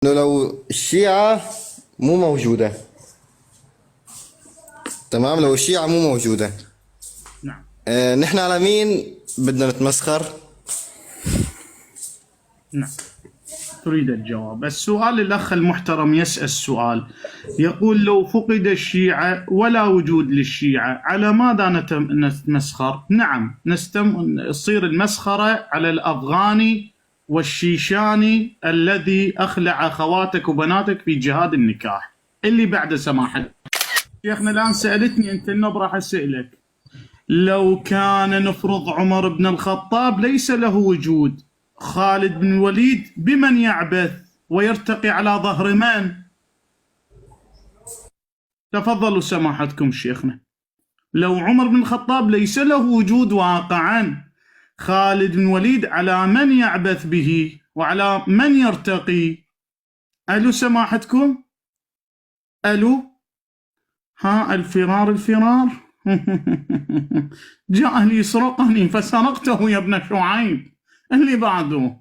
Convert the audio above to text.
إنه لو الشيعة مو موجودة، تمام، لو الشيعة مو موجودة، نعم. نحن على مين بدنا نتمسخر؟ نعم. تريد الجواب. السؤال الأخ المحترم يسأل السؤال، يقول لو فقد الشيعة ولا وجود للشيعة على ماذا نتمسخر؟ نعم، تصير المسخرة على الأفغاني والشيشاني الذي أخلع أخواتك وبناتك في جهاد النكاح. اللي بعد سماحتك شيخنا الآن سألتني أنت، النوب راح أسألك، لو كان نفرض عمر بن الخطاب ليس له وجود، خالد بن الوليد بمن يعبث ويرتقي على ظهر من؟ تفضلوا سماحتكم شيخنا. لو عمر بن الخطاب ليس له وجود واقعا، خالد بن الوليد على من يعبث به وعلى من يرتقي؟ ألو سماحتكم؟ ألو؟ ها الفرار الفرار. جاء ليسرقني فسرقته يا ابن شعيب. اللي بعده